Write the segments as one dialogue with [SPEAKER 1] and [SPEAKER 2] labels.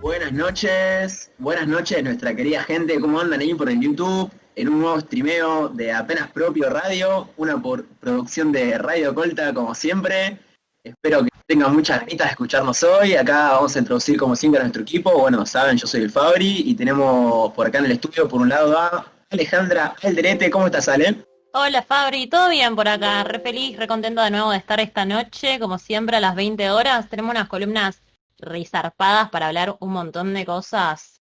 [SPEAKER 1] Buenas noches nuestra querida gente, ¿cómo andan ahí por el YouTube? En un nuevo streameo de Apenas Propio Radio, una producción de Radio Colta como siempre. Espero que tengan muchas ganitas de escucharnos hoy. Acá vamos a introducir como siempre a nuestro equipo. Bueno, saben, yo soy el Fabri y tenemos por acá en el estudio por un lado a Alejandra Alderete. ¿Cómo estás, Ale?
[SPEAKER 2] Hola Fabri, ¿todo bien por acá? Re feliz, re contento de nuevo de estar esta noche, como siempre a las 20 horas. Tenemos unas columnas resarpadas para hablar un montón de cosas.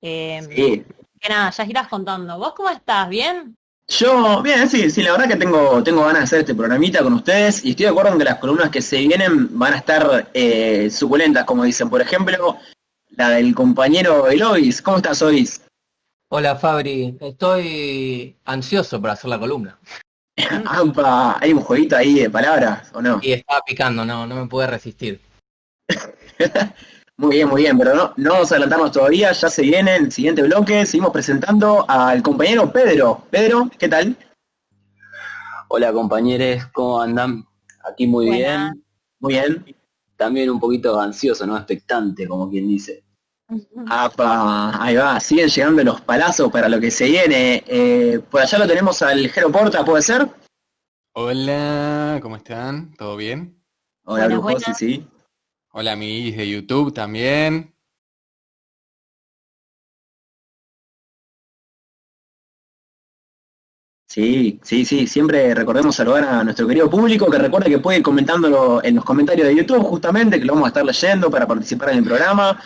[SPEAKER 1] Sí.
[SPEAKER 2] Que nada, ya irás contando. ¿Vos cómo estás? ¿Bien?
[SPEAKER 1] Yo, bien, sí, la verdad que tengo ganas de hacer este programita con ustedes y estoy de acuerdo en que las columnas que se vienen van a estar suculentas, como dicen. Por ejemplo, la del compañero Elois. ¿Cómo estás, Ois?
[SPEAKER 3] Hola Fabri, estoy ansioso por hacer la columna.
[SPEAKER 1] Ampa, ¿hay un jueguito ahí de palabras o no?
[SPEAKER 3] Y estaba picando, no me pude resistir.
[SPEAKER 1] Muy bien, pero no vamos a adelantarnos todavía, ya se viene el siguiente bloque, seguimos presentando al compañero Pedro. Pedro, ¿qué tal?
[SPEAKER 4] Hola compañeros, ¿cómo andan? Aquí muy
[SPEAKER 2] Buena.
[SPEAKER 4] bien.
[SPEAKER 1] Muy bien.
[SPEAKER 4] También un poquito ansioso, ¿no? Expectante, como quien dice.
[SPEAKER 1] Apa, ahí va, siguen llegando los palazos para lo que se viene. Por allá lo tenemos al Jero Porta, ¿puede ser?
[SPEAKER 5] Hola, ¿cómo están? ¿Todo bien?
[SPEAKER 1] Hola,
[SPEAKER 2] Buenas,
[SPEAKER 1] Brujosi,
[SPEAKER 2] buenas.
[SPEAKER 1] sí.
[SPEAKER 5] Hola, amiguis de YouTube también.
[SPEAKER 1] Sí, siempre recordemos saludar a nuestro querido público, que recuerde que puede ir comentándolo en los comentarios de YouTube, justamente, que lo vamos a estar leyendo para participar en el programa.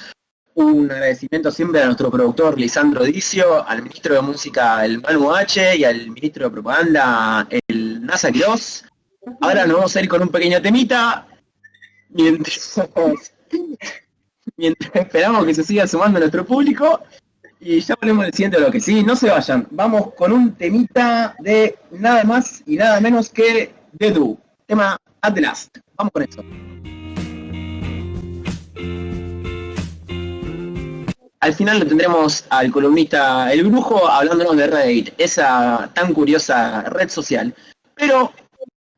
[SPEAKER 1] Un agradecimiento siempre a nuestro productor Lisandro Dicio, al ministro de Música, el Manu H, y al ministro de Propaganda, el Nasa Quiroz. Ahora nos vamos a ir con un pequeño temita, mientras, mientras esperamos que se siga sumando nuestro público. Y ya ponemos el siguiente bloque, sí, no se vayan. Vamos con un temita de nada más y nada menos que Dedu, tema At the Last. Vamos con eso. Al final lo tendremos al columnista El Brujo hablándonos de Reddit, esa tan curiosa red social. Pero,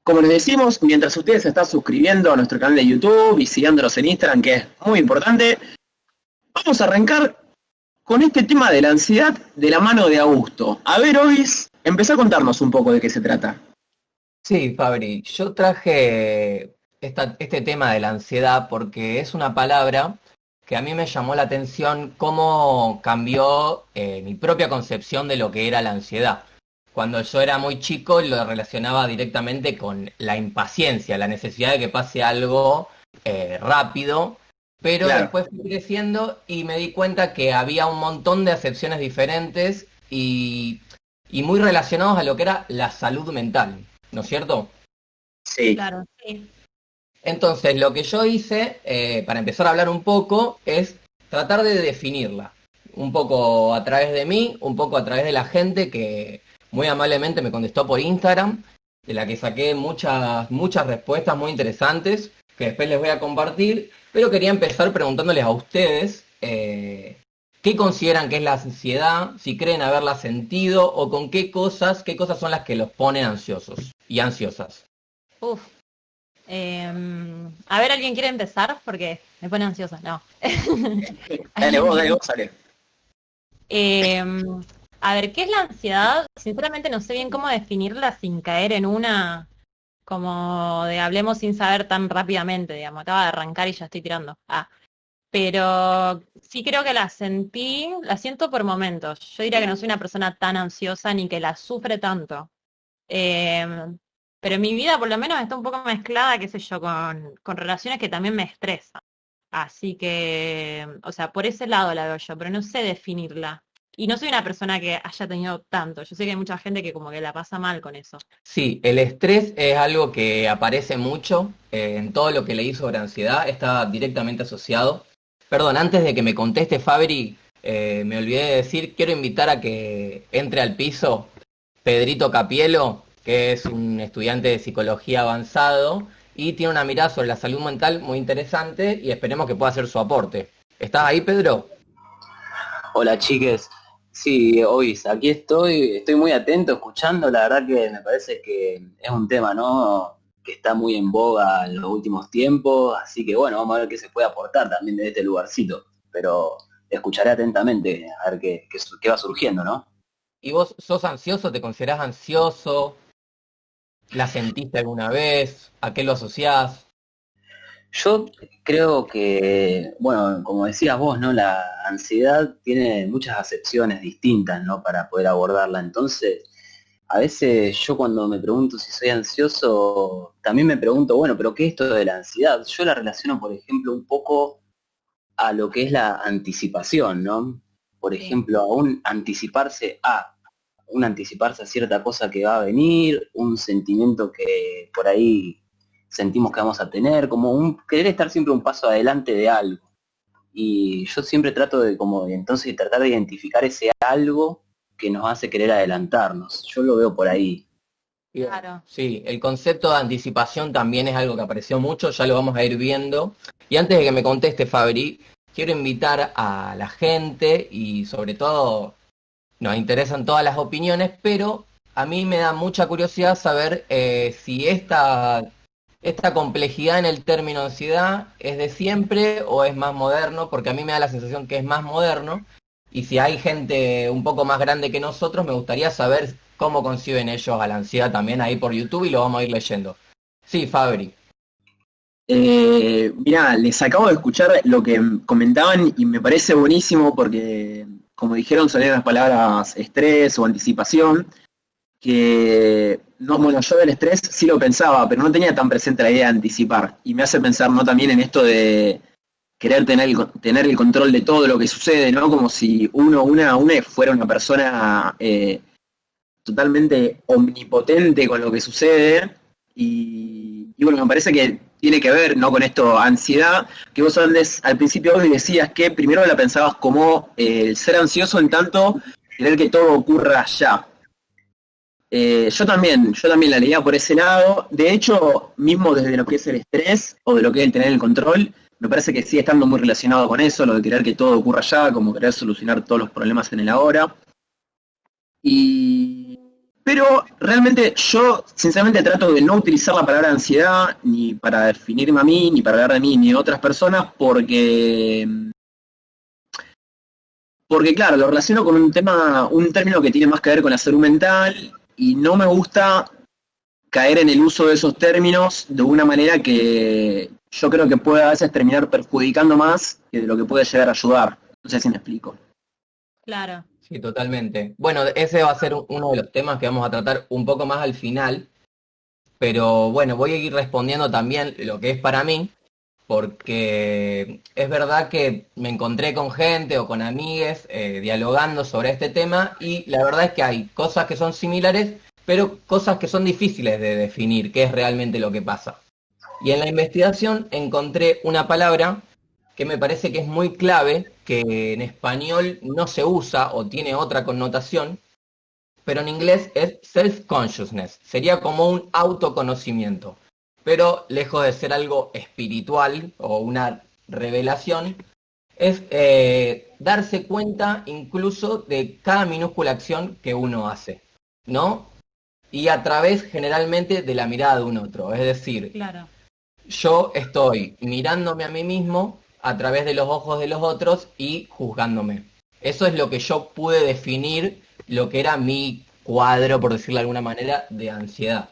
[SPEAKER 1] como les decimos, mientras ustedes se están suscribiendo a nuestro canal de YouTube y siguiéndonos en Instagram, que es muy importante, vamos a arrancar con este tema de la ansiedad de la mano de Augusto. A ver, Ois, empezá a contarnos un poco de qué se trata.
[SPEAKER 3] Sí, Fabri, yo traje este tema de la ansiedad porque es una palabra que a mí me llamó la atención cómo cambió mi propia concepción de lo que era la ansiedad. Cuando yo era muy chico lo relacionaba directamente con la impaciencia, la necesidad de que pase algo rápido, pero
[SPEAKER 1] Claro.
[SPEAKER 3] después fui creciendo y me di cuenta que había un montón de acepciones diferentes y muy relacionados a lo que era la salud mental, ¿no es cierto?
[SPEAKER 1] Sí.
[SPEAKER 2] Claro, sí.
[SPEAKER 3] Entonces, lo que yo hice, para empezar a hablar un poco, es tratar de definirla. Un poco a través de mí, un poco a través de la gente que muy amablemente me contestó por Instagram, de la que saqué muchas respuestas muy interesantes, que después les voy a compartir, pero quería empezar preguntándoles a ustedes qué consideran que es la ansiedad, si creen haberla sentido, o con qué cosas son las que los ponen ansiosos y ansiosas.
[SPEAKER 2] Uf. A ver, ¿alguien quiere empezar? Porque me pone ansiosa, no.
[SPEAKER 1] Dale vos, Ale.
[SPEAKER 2] A ver, ¿qué es la ansiedad? Sinceramente no sé bien cómo definirla sin caer en una como de hablemos sin saber tan rápidamente, digamos. Acaba de arrancar y ya estoy tirando. Pero sí creo que la siento por momentos. Yo diría que no soy una persona tan ansiosa ni que la sufre tanto. Pero mi vida por lo menos está un poco mezclada, qué sé yo, con relaciones que también me estresan. Así que, o sea, por ese lado la veo yo, pero no sé definirla. Y no soy una persona que haya tenido tanto. Yo sé que hay mucha gente que como que la pasa mal con eso.
[SPEAKER 3] Sí, el estrés es algo que aparece mucho en todo lo que leí sobre ansiedad, está directamente asociado. Perdón, antes de que me conteste Fabri, me olvidé de decir, quiero invitar a que entre al piso Pedrito Capielo, que es un estudiante de psicología avanzado y tiene una mirada sobre la salud mental muy interesante y esperemos que pueda hacer su aporte. ¿Estás ahí, Pedro?
[SPEAKER 4] Hola chiques. Sí, hoy aquí estoy muy atento escuchando, la verdad que me parece que es un tema, ¿no? Que está muy en boga en los últimos tiempos, así que bueno, vamos a ver qué se puede aportar también de este lugarcito. pero escucharé atentamente a ver qué va surgiendo, ¿no?
[SPEAKER 3] ¿Y vos sos ansioso? ¿Te considerás ansioso? ¿La sentiste alguna vez? ¿A qué lo asociás?
[SPEAKER 4] Yo creo que, bueno, como decías vos, ¿no? La ansiedad tiene muchas acepciones distintas, ¿no? Para poder abordarla. Entonces, a veces yo cuando me pregunto si soy ansioso, también me pregunto, bueno, pero ¿qué es esto de la ansiedad? Yo la relaciono, por ejemplo, un poco a lo que es la anticipación, ¿no? Por
[SPEAKER 2] Sí.
[SPEAKER 4] ejemplo, un anticiparse a cierta cosa que va a venir, un sentimiento que por ahí sentimos que vamos a tener, como un querer estar siempre un paso adelante de algo. Y yo siempre trato de como de entonces tratar de identificar ese algo que nos hace querer adelantarnos. Yo lo veo por ahí.
[SPEAKER 3] Bien.
[SPEAKER 2] Claro.
[SPEAKER 3] Sí, el concepto de anticipación también es algo que apareció mucho, ya lo vamos a ir viendo. Y antes de que me conteste, Fabri, quiero invitar a la gente y sobre todo nos interesan todas las opiniones, pero a mí me da mucha curiosidad saber si esta complejidad en el término ansiedad es de siempre o es más moderno, porque a mí me da la sensación que es más moderno. Y si hay gente un poco más grande que nosotros, me gustaría saber cómo conciben ellos a la ansiedad también ahí por YouTube y lo vamos a ir leyendo. Sí, Fabri.
[SPEAKER 1] Mirá, les acabo de escuchar lo que comentaban y me parece buenísimo porque, como dijeron, salieron las palabras estrés o anticipación, que no, bueno, yo del estrés sí lo pensaba, pero no tenía tan presente la idea de anticipar. Y me hace pensar, ¿no? También en esto de querer tener el control de todo lo que sucede, ¿no? Como si una fuera una persona totalmente omnipotente con lo que sucede. Y bueno, me parece que tiene que ver, ¿no? Con esto, ansiedad, que vos antes, al principio hoy decías que primero la pensabas como el ser ansioso en tanto querer que todo ocurra ya. Yo también la leía por ese lado. De hecho, mismo desde lo que es el estrés o de lo que es el tener el control, me parece que sigue estando muy relacionado con eso, lo de querer que todo ocurra ya, como querer solucionar todos los problemas en el ahora. Pero realmente yo, sinceramente, trato de no utilizar la palabra ansiedad ni para definirme a mí, ni para hablar de mí, ni de otras personas, porque claro, lo relaciono con un término que tiene más que ver con la salud mental y no me gusta caer en el uso de esos términos de una manera que yo creo que puede a veces terminar perjudicando más que de lo que puede llegar a ayudar. No sé si me explico.
[SPEAKER 2] Claro.
[SPEAKER 3] Sí, totalmente. Bueno, ese va a ser uno de los temas que vamos a tratar un poco más al final, pero bueno, voy a ir respondiendo también lo que es para mí, porque es verdad que me encontré con gente o con amigues dialogando sobre este tema y la verdad es que hay cosas que son similares, pero cosas que son difíciles de definir qué es realmente lo que pasa. Y en la investigación encontré una palabra que me parece que es muy clave, que en español no se usa o tiene otra connotación, pero en inglés es self-consciousness. Sería como un autoconocimiento, pero lejos de ser algo espiritual o una revelación, es darse cuenta incluso de cada minúscula acción que uno hace, ¿no? Y a través generalmente de la mirada de un otro. Es decir,
[SPEAKER 2] Claro.
[SPEAKER 3] yo estoy mirándome a mí mismo a través de los ojos de los otros y juzgándome. Eso es lo que yo pude definir, lo que era mi cuadro, por decirlo de alguna manera, de ansiedad.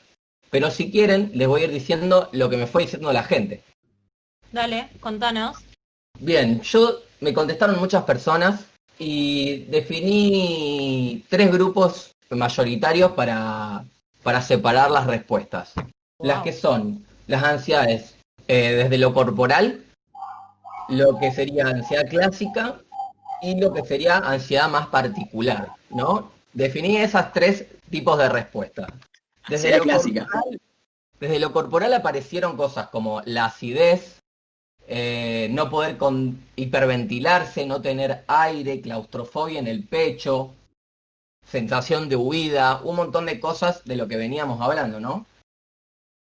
[SPEAKER 3] Pero si quieren, les voy a ir diciendo lo que me fue diciendo la gente.
[SPEAKER 2] Dale, contanos.
[SPEAKER 3] Bien, me contestaron muchas personas y definí 3 grupos mayoritarios para separar las respuestas. Las
[SPEAKER 2] Wow.
[SPEAKER 3] que son las ansiedades desde lo corporal, lo que sería ansiedad clásica y lo que sería ansiedad más particular, ¿no? Definí esas 3 tipos de respuestas. Desde
[SPEAKER 1] Ansiedad clásica.
[SPEAKER 3] desde lo corporal aparecieron cosas como la acidez, no poder hiperventilarse, no tener aire, claustrofobia en el pecho, sensación de huida, un montón de cosas de lo que veníamos hablando, ¿no?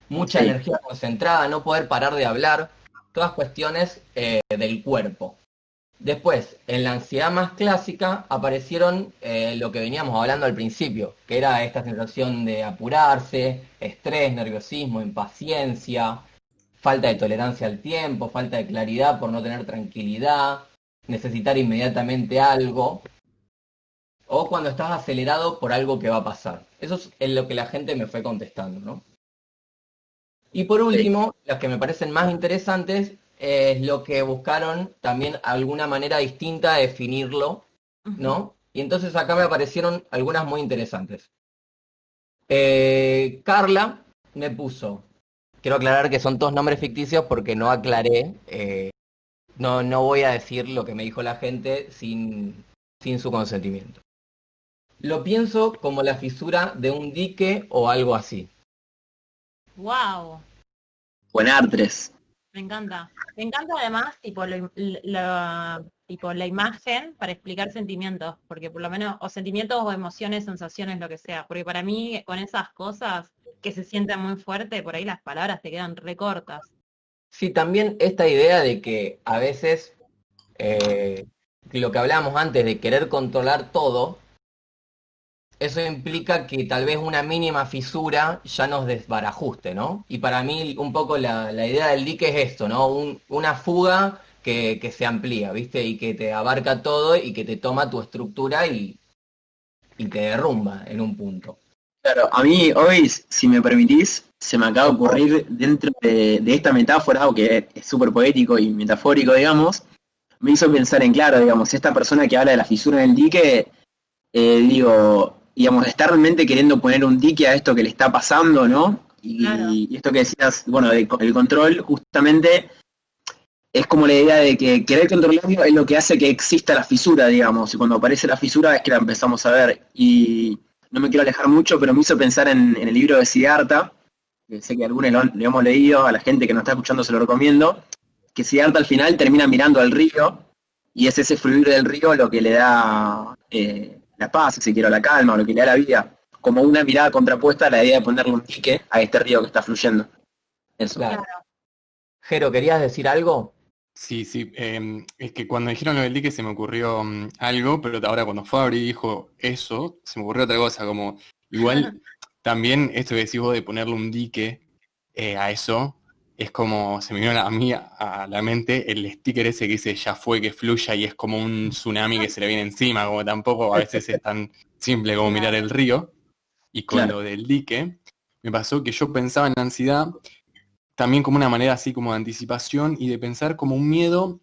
[SPEAKER 3] Mucha
[SPEAKER 1] Sí.
[SPEAKER 3] energía concentrada, no poder parar de hablar, todas cuestiones del cuerpo. Después, en la ansiedad más clásica aparecieron lo que veníamos hablando al principio, que era esta sensación de apurarse, estrés, nerviosismo, impaciencia, falta de tolerancia al tiempo, falta de claridad por no tener tranquilidad, necesitar inmediatamente algo, o cuando estás acelerado por algo que va a pasar. Eso es lo que la gente me fue contestando, ¿no? Y por último, las que me parecen más interesantes es lo que buscaron también alguna manera distinta de definirlo, ¿no? Y entonces acá me aparecieron algunas muy interesantes. Carla me puso, quiero aclarar que son todos nombres ficticios porque no aclaré, no voy a decir lo que me dijo la gente sin su consentimiento. Lo pienso como la fisura de un dique o algo así.
[SPEAKER 2] Wow,
[SPEAKER 1] Buen Artres.
[SPEAKER 2] me encanta. Me encanta además tipo la imagen para explicar sentimientos, porque por lo menos, o sentimientos o emociones, sensaciones, lo que sea. Porque para mí, con esas cosas que se sienten muy fuerte, por ahí las palabras te quedan recortas.
[SPEAKER 3] Sí, también esta idea de que a veces lo que hablábamos antes de querer controlar todo, eso implica que tal vez una mínima fisura ya nos desbarajuste, ¿no? Y para mí un poco la idea del dique es esto, ¿no? Una fuga que se amplía, ¿viste? Y que te abarca todo y que te toma tu estructura y te derrumba en un punto.
[SPEAKER 1] Claro, a mí hoy, si me permitís, se me acaba de ocurrir dentro de esta metáfora, algo que es súper poético y metafórico, digamos, me hizo pensar en, claro, digamos, esta persona que habla de la fisura en el dique, digamos, está realmente queriendo poner un dique a esto que le está pasando, ¿no?
[SPEAKER 2] Claro.
[SPEAKER 1] Y esto que decías, bueno, el control, justamente, es como la idea de que querer controlarlo es lo que hace que exista la fisura, digamos, y cuando aparece la fisura es que la empezamos a ver. Y no me quiero alejar mucho, pero me hizo pensar en el libro de Siddhartha, que sé que algunos lo hemos leído, a la gente que nos está escuchando se lo recomiendo, que Siddhartha al final termina mirando al río, y es ese fluir del río lo que le da la paz, si quiero, la calma, o lo que le da la vida, como una mirada contrapuesta a la idea de ponerle un dique a este río que está fluyendo. Eso.
[SPEAKER 3] Claro. Jero, ¿querías decir algo?
[SPEAKER 5] Sí, es que cuando dijeron lo del dique se me ocurrió algo, pero ahora cuando Fabri dijo eso, se me ocurrió otra cosa, como igual también esto que decís vos de ponerle un dique a eso, es como, se me vino a mí a la mente el sticker ese que dice ya fue, que fluya, y es como un tsunami que se le viene encima, como tampoco a veces es tan simple como mirar el río. Y con
[SPEAKER 1] Claro.
[SPEAKER 5] lo del dique, me pasó que yo pensaba en la ansiedad también como una manera así como de anticipación y de pensar como un miedo,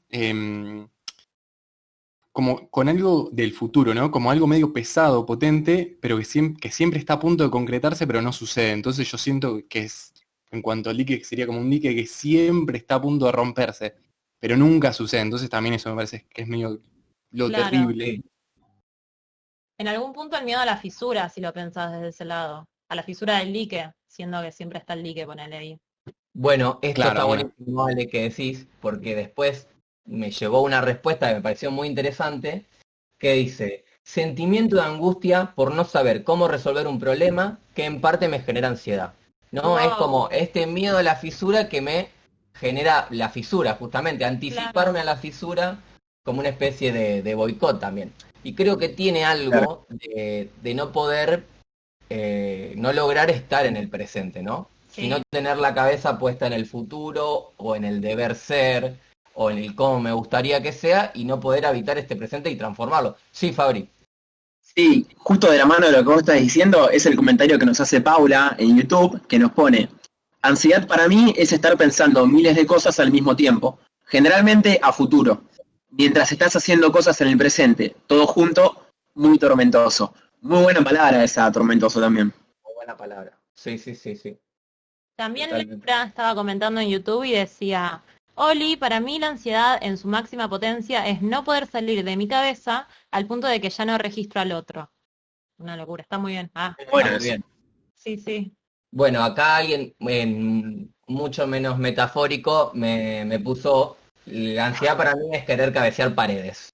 [SPEAKER 5] como con algo del futuro, ¿no? Como algo medio pesado, potente, pero que siempre está a punto de concretarse, pero no sucede. Entonces yo siento que es, en cuanto al dique, que sería como un dique que siempre está a punto de romperse, pero nunca sucede. Entonces también eso me parece que es medio lo
[SPEAKER 2] Claro.
[SPEAKER 5] terrible.
[SPEAKER 2] En algún punto el miedo a la fisura, si lo pensás desde ese lado. A la fisura del dique, siendo que siempre está el dique, ponele ahí.
[SPEAKER 3] Bueno, esto
[SPEAKER 5] Claro,
[SPEAKER 3] está
[SPEAKER 5] bueno.
[SPEAKER 3] buenísimo, Ale, que decís, porque después me llegó una respuesta que me pareció muy interesante, que dice, sentimiento de angustia por no saber cómo resolver un problema que en parte me genera ansiedad. ¿No?
[SPEAKER 2] Wow.
[SPEAKER 3] Es como este miedo a la fisura que me genera la fisura, justamente, anticiparme a la fisura como una especie de boicot también. Y creo que tiene algo de no poder, no lograr estar en el presente, ¿no?
[SPEAKER 2] Sí.
[SPEAKER 3] Sino tener la cabeza puesta en el futuro o en el deber ser o en el cómo me gustaría que sea y no poder habitar este presente y transformarlo. Sí, Fabri.
[SPEAKER 1] Sí, justo de la mano de lo que vos estás diciendo es el comentario que nos hace Paula en YouTube, que nos pone: ansiedad para mí es estar pensando miles de cosas al mismo tiempo, generalmente a futuro, mientras estás haciendo cosas en el presente, todo junto, muy tormentoso. Muy buena palabra esa, tormentoso también.
[SPEAKER 3] Muy buena palabra. Sí.
[SPEAKER 2] También
[SPEAKER 3] Totalmente.
[SPEAKER 2] Laura estaba comentando en YouTube y decía, Oli, para mí la ansiedad en su máxima potencia es no poder salir de mi cabeza al punto de que ya no registro al otro. Una locura, está muy bien.
[SPEAKER 1] Bueno,
[SPEAKER 3] Muy
[SPEAKER 1] eso.
[SPEAKER 3] bien.
[SPEAKER 2] Sí.
[SPEAKER 3] Bueno, acá alguien mucho menos metafórico me puso, la ansiedad para mí es querer cabecear paredes,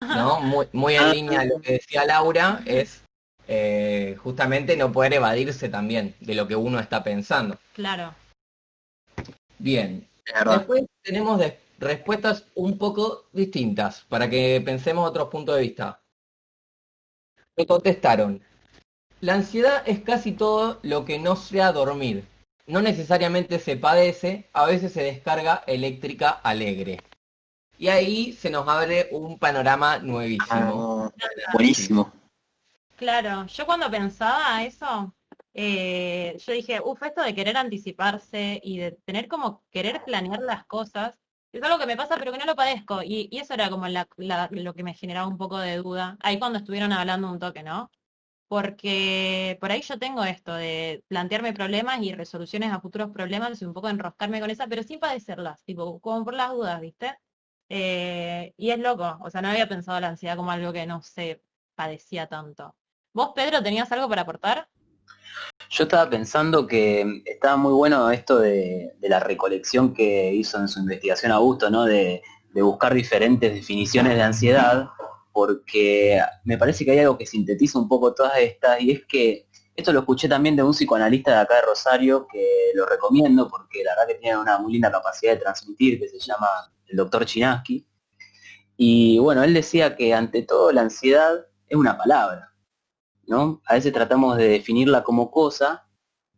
[SPEAKER 3] ¿no? Muy en línea de lo que decía Laura, es justamente no poder evadirse también de lo que uno está pensando.
[SPEAKER 2] Claro.
[SPEAKER 3] Bien.
[SPEAKER 1] Es verdad.
[SPEAKER 3] Después tenemos respuestas un poco distintas para que pensemos otros puntos de vista. Me contestaron, la ansiedad es casi todo lo que no sea dormir. No necesariamente se padece, a veces se descarga eléctrica alegre. Y ahí se nos abre un panorama nuevísimo.
[SPEAKER 1] Buenísimo.
[SPEAKER 2] Claro, yo cuando pensaba eso, yo dije, esto de querer anticiparse y de tener como querer planear las cosas, es algo que me pasa pero que no lo padezco. Y eso era como lo que me generaba un poco de duda. Ahí cuando estuvieron hablando un toque, ¿no? Porque por ahí yo tengo esto de plantearme problemas y resoluciones a futuros problemas y un poco enroscarme con esa, pero sin padecerlas, tipo, como por las dudas, ¿viste? Y es loco, o sea, no había pensado la ansiedad como algo que no se padecía tanto. ¿Vos, Pedro, tenías algo para aportar?
[SPEAKER 4] Yo estaba pensando que estaba muy bueno esto de la recolección que hizo en su investigación Augusto, ¿no? De buscar diferentes definiciones de ansiedad, porque me parece que hay algo que sintetiza un poco todas estas, y es que esto lo escuché también de un psicoanalista de acá de Rosario, que lo recomiendo porque la verdad que tiene una muy linda capacidad de transmitir, que se llama el doctor Chinaski. Y bueno, él decía que ante todo la ansiedad es una palabra, ¿no? A veces tratamos de definirla como cosa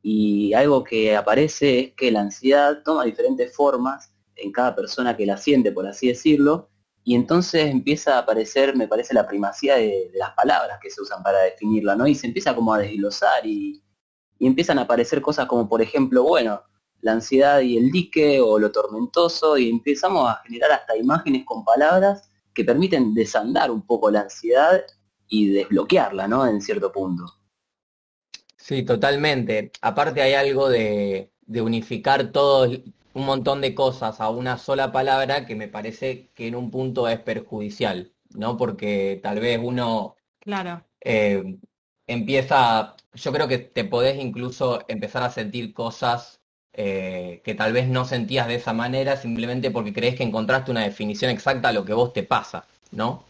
[SPEAKER 4] y algo que aparece es que la ansiedad toma diferentes formas en cada persona que la siente, por así decirlo, y entonces empieza a aparecer, me parece, la primacía de las palabras que se usan para definirla, ¿no? Y se empieza como a desglosar y empiezan a aparecer cosas como, por ejemplo, bueno, la ansiedad y el dique o lo tormentoso, y empezamos a generar hasta imágenes con palabras que permiten desandar un poco la ansiedad y desbloquearla, ¿no? En cierto punto.
[SPEAKER 3] Sí, totalmente. Aparte hay algo de unificar todo, un montón de cosas a una sola palabra que me parece que en un punto es perjudicial, ¿no? Porque tal vez uno
[SPEAKER 2] Claro,
[SPEAKER 3] eh, empieza, yo creo que te podés incluso empezar a sentir cosas que tal vez no sentías de esa manera simplemente porque crees que encontraste una definición exacta a lo que vos te pasa, ¿no?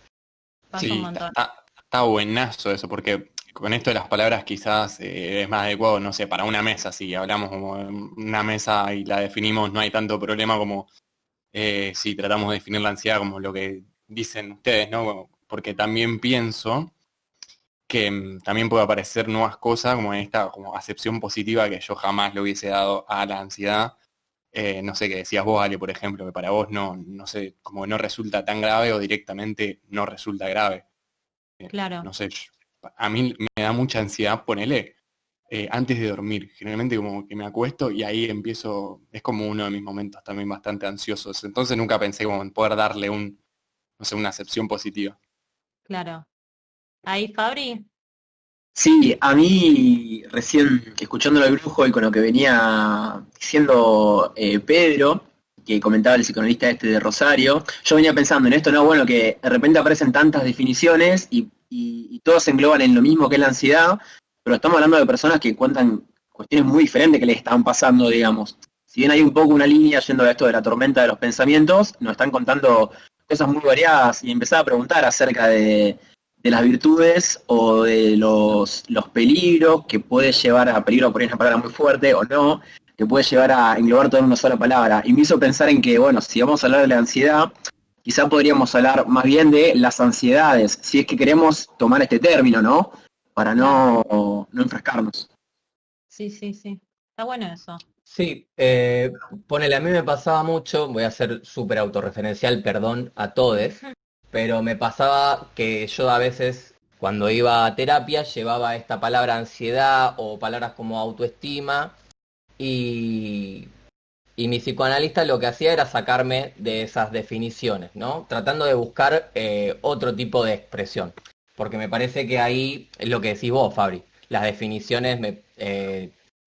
[SPEAKER 2] pasa un
[SPEAKER 5] Sí,
[SPEAKER 2] montón.
[SPEAKER 5] está buenazo eso, porque con esto de las palabras quizás es más adecuado, no sé, para una mesa, si hablamos como de una mesa y la definimos, no hay tanto problema como si tratamos de definir la ansiedad como lo que dicen ustedes, ¿no? Porque también pienso que también puede aparecer nuevas cosas, como en esta como acepción positiva que yo jamás le hubiese dado a la ansiedad. No sé, qué decías vos, Ale, por ejemplo, que para vos no sé, como que no resulta tan grave o directamente no resulta grave.
[SPEAKER 2] Claro.
[SPEAKER 5] No sé, a mí me da mucha ansiedad, ponele, antes de dormir. Generalmente como que me acuesto y ahí empiezo, es como uno de mis momentos también bastante ansiosos. Entonces nunca pensé como en poder darle no sé, una acepción positiva.
[SPEAKER 2] Claro. Ahí, Fabri.
[SPEAKER 1] Sí, a mí recién escuchándolo al brujo y con lo que venía diciendo Pedro, que comentaba el psicoanalista este de Rosario, yo venía pensando en esto, ¿no? Bueno, que de repente aparecen tantas definiciones y todos se engloban en lo mismo que es la ansiedad, pero estamos hablando de personas que cuentan cuestiones muy diferentes que les están pasando, digamos. Si bien hay un poco una línea yendo a esto de la tormenta de los pensamientos, nos están contando cosas muy variadas y empezaba a preguntar acerca de las virtudes o de los peligros que puede llevar a peligro, por ahí es una palabra muy fuerte o no, que puede llevar a englobar todo en una sola palabra. Y me hizo pensar en que, bueno, si vamos a hablar de la ansiedad, quizá podríamos hablar más bien de las ansiedades, si es que queremos tomar este término, ¿no? Para no enfrascarnos.
[SPEAKER 2] Sí, sí, sí. Está bueno eso.
[SPEAKER 3] Sí, ponele, a mí me pasaba mucho, voy a ser súper autorreferencial, perdón a todes, pero me pasaba que yo a veces cuando iba a terapia llevaba esta palabra ansiedad o palabras como autoestima y, y mi psicoanalista lo que hacía era sacarme de esas definiciones, ¿no? Tratando de buscar otro tipo de expresión, porque me parece que ahí es lo que decís vos, Fabri, las definiciones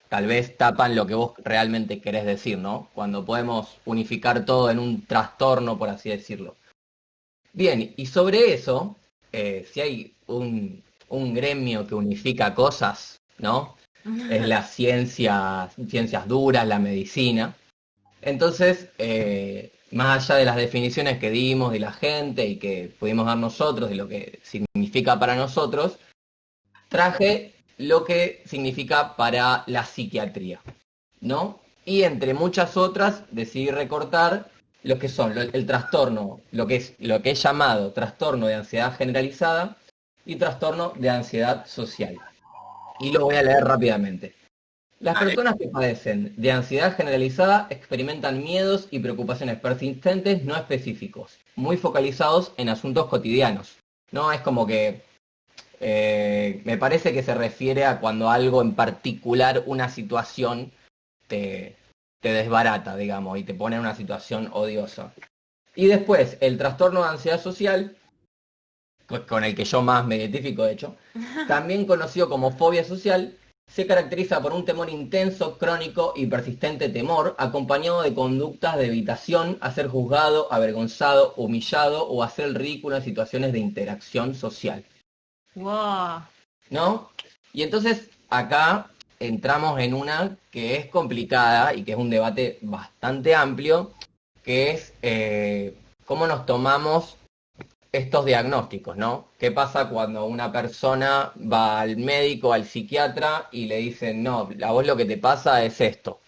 [SPEAKER 3] tal vez tapan lo que vos realmente querés decir, ¿no? Cuando podemos unificar todo en un trastorno, por así decirlo. Bien, y sobre eso, si hay un gremio que unifica cosas, ¿no? Es la ciencia, ciencias duras, la medicina. Entonces, más allá de las definiciones que dimos de la gente y que pudimos dar nosotros, de lo que significa para nosotros, traje lo que significa para la psiquiatría, ¿no? Y entre muchas otras decidí recortar lo que son el trastorno, lo que es llamado trastorno de ansiedad generalizada y trastorno de ansiedad social. Y lo voy a leer rápidamente. Las
[SPEAKER 1] Dale.
[SPEAKER 3] personas que padecen de ansiedad generalizada experimentan miedos y preocupaciones persistentes no específicos, muy focalizados en asuntos cotidianos. No es como que me parece que se refiere a cuando algo en particular, una situación, te, te desbarata, digamos, y te pone en una situación odiosa. Y después, el trastorno de ansiedad social, con el que yo más me identifico, de hecho, también conocido como fobia social, se caracteriza por un temor intenso, crónico y persistente temor, acompañado de conductas de evitación a ser juzgado, avergonzado, humillado o hacer el ridículo en situaciones de interacción social,
[SPEAKER 2] Wow.
[SPEAKER 3] ¿no? Y entonces acá entramos en una que es complicada y que es un debate bastante amplio, que es cómo nos tomamos estos diagnósticos, ¿no? ¿Qué pasa cuando una persona va al médico, al psiquiatra y le dicen, no, a vos lo que te pasa es esto?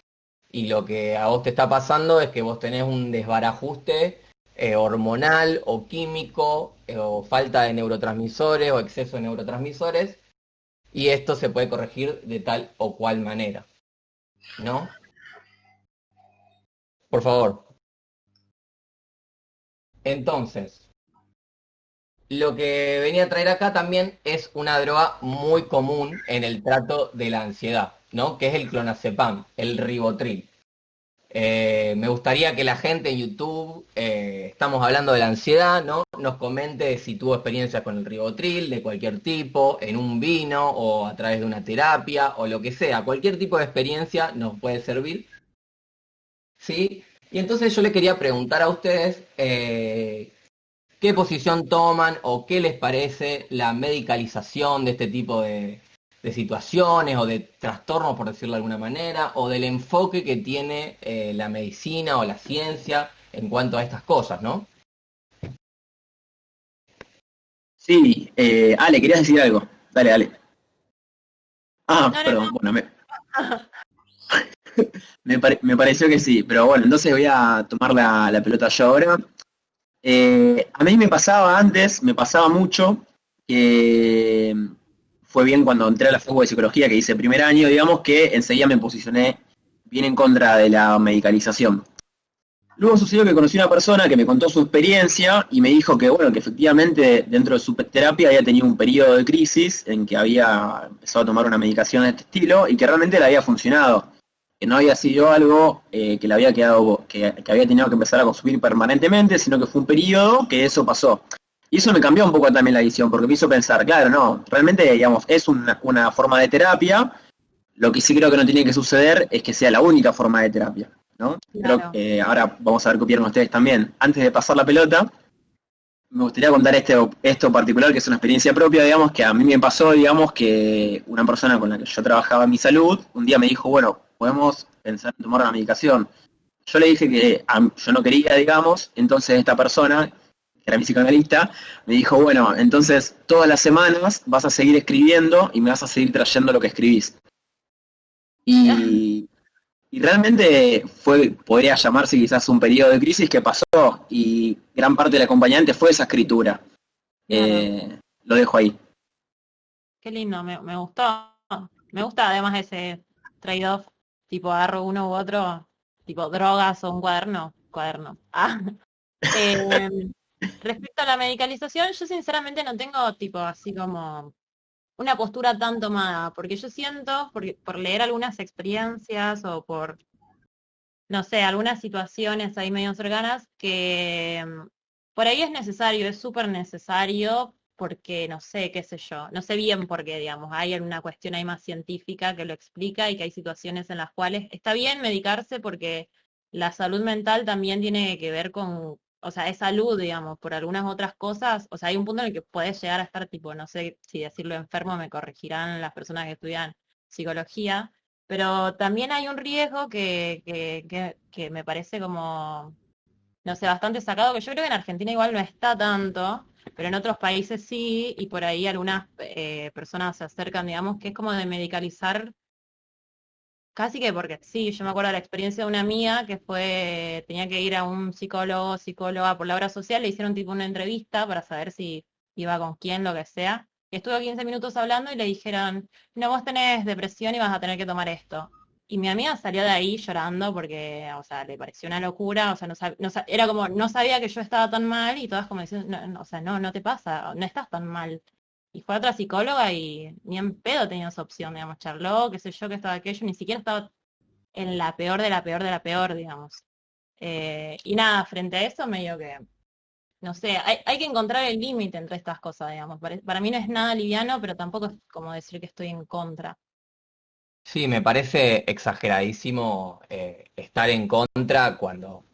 [SPEAKER 3] Y lo que a vos te está pasando es que vos tenés un desbarajuste hormonal o químico, o falta de neurotransmisores o exceso de neurotransmisores, y esto se puede corregir de tal o cual manera, ¿no? Por favor. Entonces, lo que venía a traer acá también es una droga muy común en el trato de la ansiedad, ¿no? Que es el clonazepam, el ribotril. Me gustaría que la gente en YouTube, estamos hablando de la ansiedad, ¿no? Nos comente si tuvo experiencias con el ribotril de cualquier tipo, en un vino o a través de una terapia o lo que sea. Cualquier tipo de experiencia nos puede servir, ¿sí? Y entonces yo le quería preguntar a ustedes, ¿qué posición toman o qué les parece la medicalización de este tipo de situaciones o de trastornos, por decirlo de alguna manera, o del enfoque que tiene la medicina o la ciencia en cuanto a estas cosas, ¿no?
[SPEAKER 1] Sí, Ale, querías decir algo. Dale, dale. Ah,
[SPEAKER 2] No, no,
[SPEAKER 1] perdón,
[SPEAKER 2] no.
[SPEAKER 1] bueno, me pareció que sí, pero bueno, entonces voy a tomar la pelota yo ahora. A mí me pasaba antes, me pasaba mucho, que fue bien cuando entré a la facultad de psicología, que hice primer año, digamos, que enseguida me posicioné bien en contra de la medicalización. Luego sucedió que conocí a una persona que me contó su experiencia y me dijo que, bueno, que efectivamente dentro de su terapia había tenido un periodo de crisis en que había empezado a tomar una medicación de este estilo y que realmente le había funcionado, que no había sido algo que le había quedado, que había tenido que empezar a consumir permanentemente, sino que fue un periodo que eso pasó. Y eso me cambió un poco también la visión, porque me hizo pensar, claro, no, realmente, digamos, es una forma de terapia. Lo que sí creo que no tiene que suceder es que sea la única forma de terapia, ¿no? Creo
[SPEAKER 2] Claro.
[SPEAKER 1] que ahora vamos a ver qué opinan ustedes también. Antes de pasar la pelota, me gustaría contar esto particular, que es una experiencia propia, digamos, que a mí me pasó, digamos, que una persona con la que yo trabajaba en mi salud, un día me dijo, bueno, podemos pensar en tomar una medicación. Yo le dije que yo no quería, digamos, entonces esta persona, que era mi psicoanalista, me dijo, bueno, entonces todas las semanas vas a seguir escribiendo y me vas a seguir trayendo lo que escribís. Y, y realmente podría llamarse quizás un periodo de crisis que pasó y gran parte del acompañante fue esa escritura.
[SPEAKER 2] Claro.
[SPEAKER 1] Lo dejo ahí.
[SPEAKER 2] Qué lindo, me gustó. Me gusta además ese trade-off, tipo agarro uno u otro, tipo drogas o un cuaderno. Cuaderno. Ah. Eh, respecto a la medicalización, yo sinceramente no tengo tipo así como una postura tan tomada, porque yo siento, porque, por leer algunas experiencias o por, no sé, algunas situaciones ahí medio cercanas, que por ahí es necesario, es súper necesario, porque no sé, qué sé yo, no sé bien por qué, digamos, hay alguna cuestión ahí más científica que lo explica y que hay situaciones en las cuales está bien medicarse porque la salud mental también tiene que ver con, o sea, es salud, digamos, por algunas otras cosas, o sea, hay un punto en el que puedes llegar a estar tipo, no sé si decirlo enfermo, me corregirán las personas que estudian psicología, pero también hay un riesgo que me parece como, no sé, bastante sacado, que yo creo que en Argentina igual no está tanto, pero en otros países sí, y por ahí algunas personas se acercan, digamos, que es como de medicalizar, casi que porque sí, yo me acuerdo de la experiencia de una amiga que tenía que ir a un psicólogo, psicóloga por la obra social, le hicieron tipo una entrevista para saber si iba con quién, lo que sea. Y estuvo 15 minutos hablando y le dijeron, no, vos tenés depresión y vas a tener que tomar esto. Y mi amiga salió de ahí llorando porque, o sea, le pareció una locura, o sea, era como, no sabía que yo estaba tan mal y todas como diciendo, o sea, no te pasa, no estás tan mal. Y fue a otra psicóloga y ni en pedo tenía esa opción, digamos, charló, qué sé yo, que estaba aquello, ni siquiera estaba en la peor de la peor de la peor, digamos. Y nada, frente a eso medio que, no sé, hay que encontrar el límite entre estas cosas, digamos. Para mí no es nada liviano, pero tampoco es como decir que estoy en contra.
[SPEAKER 3] Sí, me parece exageradísimo estar en contra cuando,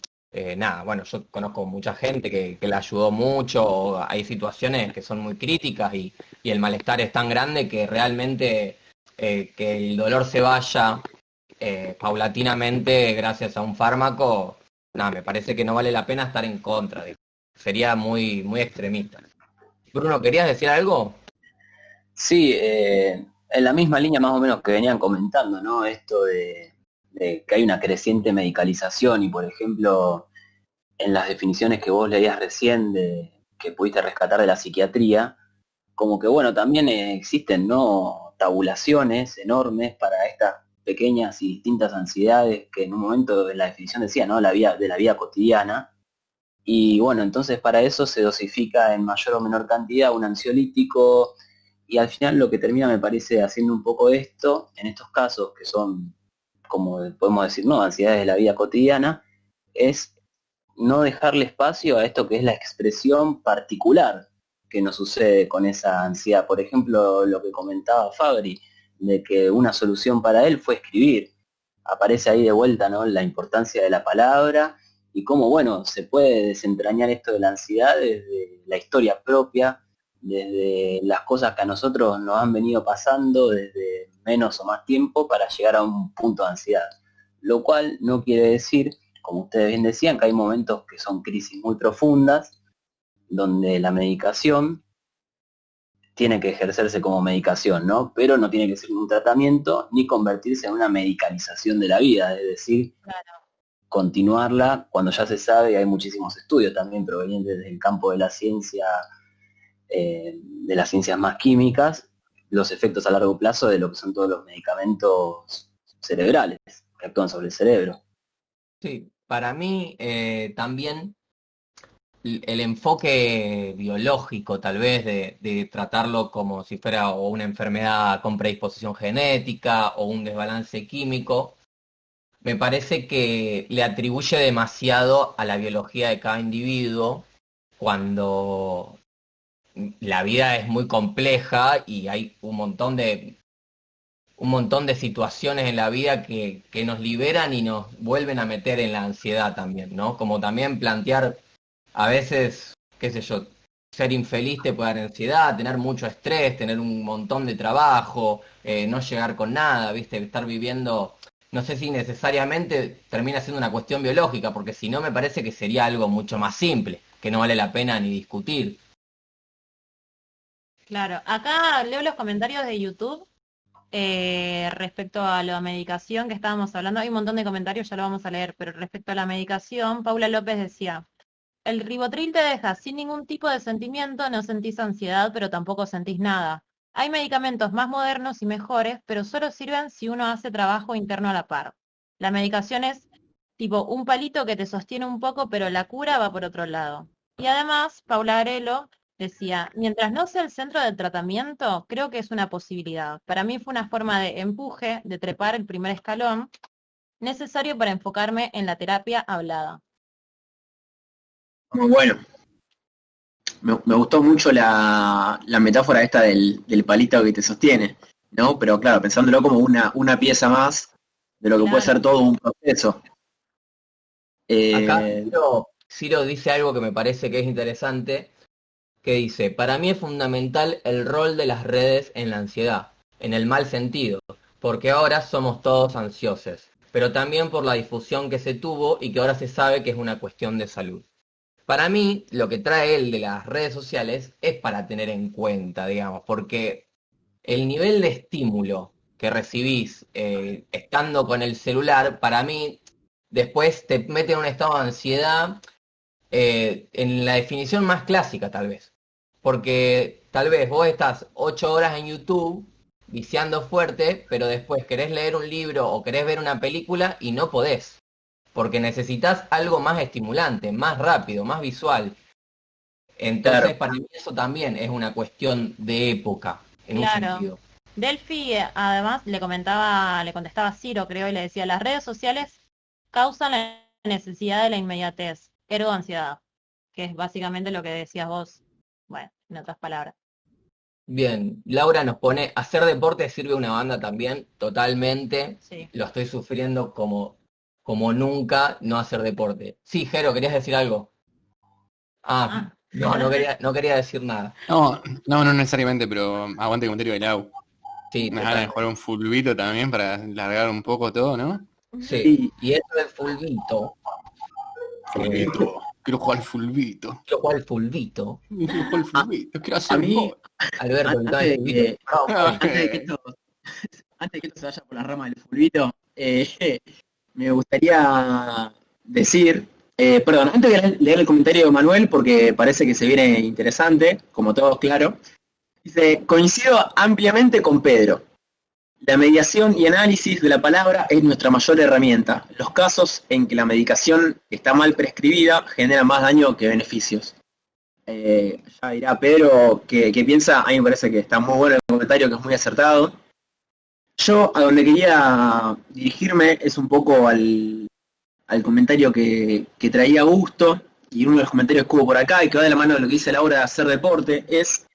[SPEAKER 3] nada, bueno, yo conozco mucha gente que la ayudó mucho, o hay situaciones que son muy críticas y el malestar es tan grande que realmente que el dolor se vaya paulatinamente gracias a un fármaco, nada, me parece que no vale la pena estar en contra, sería muy, muy extremista. Bruno, ¿querías decir algo?
[SPEAKER 4] Sí, en la misma línea más o menos que venían comentando, ¿no? Esto de que hay una creciente medicalización y, por ejemplo, en las definiciones que vos leías recién que pudiste rescatar de la psiquiatría, como que bueno, también existen, ¿no? Tabulaciones enormes para estas pequeñas y distintas ansiedades que en un momento en la definición decía, ¿no? De la vida cotidiana. Y bueno, entonces para eso se dosifica en mayor o menor cantidad un ansiolítico y al final lo que termina me parece haciendo un poco esto, en estos casos que son, como podemos decir, no, ansiedades de la vida cotidiana, es no dejarle espacio a esto que es la expresión particular que nos sucede con esa ansiedad. Por ejemplo, lo que comentaba Fabri, de que una solución para él fue escribir. Aparece ahí de vuelta, ¿no? La importancia de la palabra y cómo, bueno, se puede desentrañar esto de la ansiedad desde la historia propia, desde las cosas que a nosotros nos han venido pasando desde menos o más tiempo para llegar a un punto de ansiedad. Lo cual no quiere decir, como ustedes bien decían, que hay momentos que son crisis muy profundas, donde la medicación tiene que ejercerse como medicación, ¿no? Pero no tiene que ser un tratamiento ni convertirse en una medicalización de la vida, es decir, continuarla cuando ya se sabe, y hay muchísimos estudios también provenientes del campo de la ciencia, de las ciencias más químicas, los efectos a largo plazo de lo que son todos los medicamentos cerebrales que actúan sobre el cerebro.
[SPEAKER 3] Sí, para mí también el enfoque biológico tal vez de tratarlo como si fuera o una enfermedad con predisposición genética o un desbalance químico, me parece que le atribuye demasiado a la biología de cada individuo cuando la vida es muy compleja y hay un montón de situaciones en la vida que nos liberan y nos vuelven a meter en la ansiedad también, ¿no? Como también plantear a veces, qué sé yo, ser infeliz te puede dar ansiedad, tener mucho estrés, tener un montón de trabajo, no llegar con nada, ¿viste? Estar viviendo, no sé si necesariamente termina siendo una cuestión biológica, porque si no me parece que sería algo mucho más simple, que no vale la pena ni discutir.
[SPEAKER 2] Claro, acá leo los comentarios de YouTube respecto a la medicación que estábamos hablando. Hay un montón de comentarios, ya lo vamos a leer, pero respecto a la medicación, Paula López decía, el ribotril te deja sin ningún tipo de sentimiento, no sentís ansiedad, pero tampoco sentís nada. Hay medicamentos más modernos y mejores, pero solo sirven si uno hace trabajo interno a la par. La medicación es tipo un palito que te sostiene un poco, pero la cura va por otro lado. Y además, Paula Arelo decía, mientras no sea el centro del tratamiento, creo que es una posibilidad. Para mí fue una forma de empuje, de trepar el primer escalón, necesario para enfocarme en la terapia hablada.
[SPEAKER 1] Muy bueno. Me gustó mucho la metáfora esta del palito que te sostiene, ¿no? Pero claro, pensándolo como una pieza más de lo que puede
[SPEAKER 2] Claro.
[SPEAKER 1] ser todo un proceso.
[SPEAKER 3] Acá
[SPEAKER 1] Eh,
[SPEAKER 3] Ciro dice algo que me parece que es interesante, que dice, para mí es fundamental el rol de las redes en la ansiedad, en el mal sentido, porque ahora somos todos ansiosos, pero también por la difusión que se tuvo y que ahora se sabe que es una cuestión de salud. Para mí, lo que trae él de las redes sociales es para tener en cuenta, digamos, porque el nivel de estímulo que recibís estando con el celular, para mí, después te mete en un estado de ansiedad en la definición más clásica tal vez. Porque tal vez vos estás 8 horas en YouTube viciando fuerte, pero después querés leer un libro o querés ver una película y no podés, porque necesitas algo más estimulante, más rápido, más visual. Entonces,
[SPEAKER 1] Claro.
[SPEAKER 3] para mí eso también es una cuestión de época, en un
[SPEAKER 2] Claro.
[SPEAKER 3] sentido.
[SPEAKER 2] Delphi, además, le contestaba a Ciro, creo, y le decía, las redes sociales causan la necesidad de la inmediatez, ergo ansiedad, que es básicamente lo que decías vos, bueno, en otras palabras.
[SPEAKER 3] Bien, Laura nos pone, hacer deporte sirve a una banda también, totalmente.
[SPEAKER 2] Sí.
[SPEAKER 3] Lo estoy sufriendo como nunca no hacer deporte. Sí, Jero, ¿querías decir algo? Ah, no quería decir nada.
[SPEAKER 5] No necesariamente, pero aguante el comentario de Lau.
[SPEAKER 3] Sí,
[SPEAKER 5] Unas ganas de jugar un fulbito también para largar un poco todo, ¿no?
[SPEAKER 3] sí. Y eso es fulbito.
[SPEAKER 5] Fulbito. Quiero jugar al fulbito.
[SPEAKER 3] Quiero jugar al fulbito.
[SPEAKER 5] Quiero jugar al fulbito. Quiero hacer
[SPEAKER 1] A mí,
[SPEAKER 5] gol.
[SPEAKER 3] Alberto,
[SPEAKER 1] antes de que, antes de que esto se vaya por la rama del fulbito, me gustaría decir, perdón, antes de leer el comentario de Manuel, porque parece que se viene interesante, como todos, claro, dice, coincido ampliamente con Pedro. La mediación y análisis de la palabra es nuestra mayor herramienta. Los casos en que la medicación está mal prescribida generan más daño que beneficios. Ya dirá Pedro qué piensa. A mí me parece que está muy bueno el comentario, que es muy acertado. Yo a donde quería dirigirme es un poco al comentario que traía Augusto, y uno de los comentarios que hubo por acá y que va de la mano de lo que dice Laura de hacer deporte, es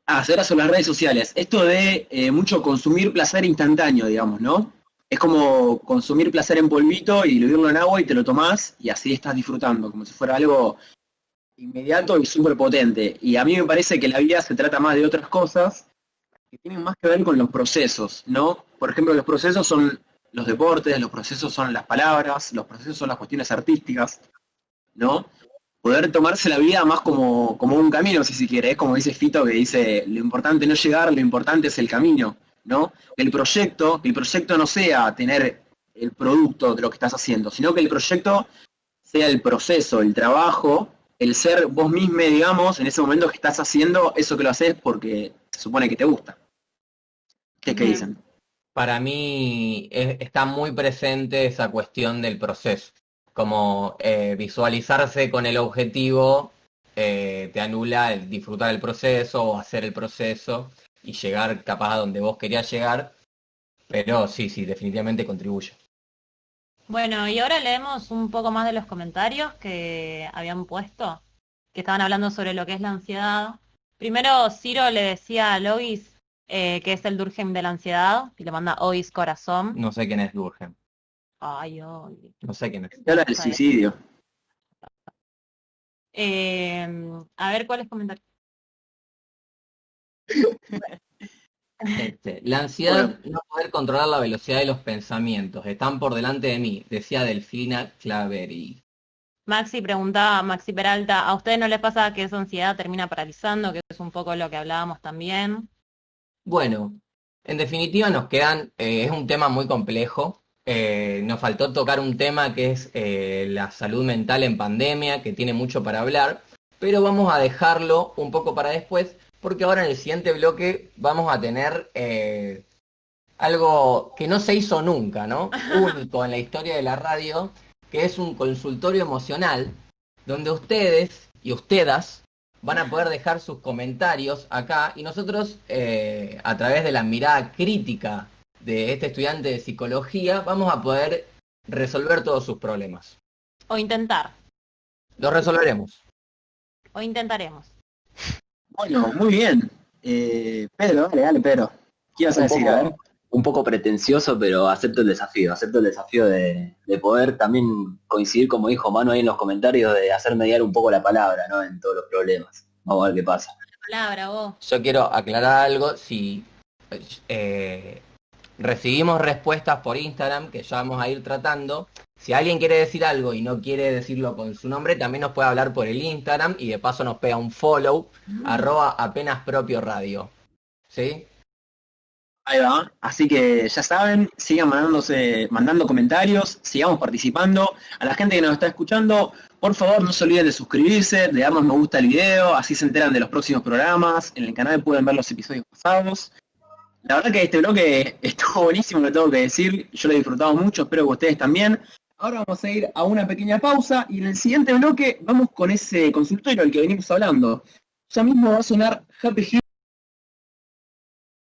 [SPEAKER 1] hacer sobre las redes sociales. Esto de mucho consumir placer instantáneo, digamos, ¿no? Es como consumir placer en polvito y diluirlo en agua y te lo tomás y así estás disfrutando, como si fuera algo inmediato y súper potente. Y a mí me parece que la vida se trata más de otras cosas que tienen más que ver con los procesos, ¿no? Por ejemplo, los procesos son los deportes, los procesos son las palabras, los procesos son las cuestiones artísticas, ¿no? Poder tomarse la vida más como un camino, si se quiere. Es como dice Fito, que dice, lo importante no es llegar, lo importante es el camino, ¿no? Que el proyecto no sea tener el producto de lo que estás haciendo, sino que el proyecto sea el proceso, el trabajo, el ser vos mismo, digamos, en ese momento que estás haciendo eso que lo haces porque se supone que te gusta. ¿Qué dicen?
[SPEAKER 3] Para mí está muy presente esa cuestión del proceso. Como visualizarse con el objetivo te anula el disfrutar el proceso o hacer el proceso y llegar capaz a donde vos querías llegar, pero sí, definitivamente contribuye.
[SPEAKER 2] Bueno, y ahora leemos un poco más de los comentarios que habían puesto, que estaban hablando sobre lo que es la ansiedad. Primero, Ciro le decía a Lois que es el Durkheim de la ansiedad, y le manda Ois corazón.
[SPEAKER 3] No sé quién es Durkheim.
[SPEAKER 2] Ay.
[SPEAKER 3] No sé quién es.
[SPEAKER 1] Y habla del suicidio.
[SPEAKER 2] A ver cuáles comentarios.
[SPEAKER 3] La ansiedad, no poder controlar la velocidad de los pensamientos, están por delante de mí, decía Delfina Claveri.
[SPEAKER 2] Maxi preguntaba, Maxi Peralta, ¿a ustedes no les pasa que esa ansiedad termina paralizando? Que es un poco lo que hablábamos también.
[SPEAKER 3] Bueno, en definitiva nos quedan, es un tema muy complejo. Nos faltó tocar un tema que es la salud mental en pandemia, que tiene mucho para hablar, pero vamos a dejarlo un poco para después, porque ahora en el siguiente bloque vamos a tener algo que no se hizo nunca, ¿no? Único en la historia de la radio, que es un consultorio emocional, donde ustedes y ustedes van a poder dejar sus comentarios acá, y nosotros, a través de la mirada crítica de este estudiante de psicología, vamos a poder resolver todos sus problemas.
[SPEAKER 2] O intentar.
[SPEAKER 3] Los resolveremos.
[SPEAKER 2] O intentaremos.
[SPEAKER 1] Bueno, muy bien. Pedro, dale, Pedro. ¿Qué ibas a decir? A ver.
[SPEAKER 4] Un poco pretencioso, pero acepto el desafío de poder también coincidir, como dijo Manu ahí en los comentarios, de hacer mediar un poco la palabra, ¿no? En todos los problemas. Vamos a ver qué pasa.
[SPEAKER 2] Palabra, vos.
[SPEAKER 3] Yo quiero aclarar algo, si recibimos respuestas por Instagram, que ya vamos a ir tratando. Si alguien quiere decir algo y no quiere decirlo con su nombre, también nos puede hablar por el Instagram y de paso nos pega un follow, @apenaspropioradio. ¿Sí?
[SPEAKER 1] Ahí va. Así que ya saben, sigan mandando comentarios, sigamos participando. A la gente que nos está escuchando, por favor no se olviden de suscribirse, de darnos me gusta al video, así se enteran de los próximos programas. En el canal pueden ver los episodios pasados. La verdad que este bloque estuvo buenísimo, lo tengo que decir. Yo lo he disfrutado mucho, espero que ustedes también. Ahora vamos a ir a una pequeña pausa y en el siguiente bloque vamos con ese consultorio al que venimos hablando. Ya mismo va a sonar Happy Hill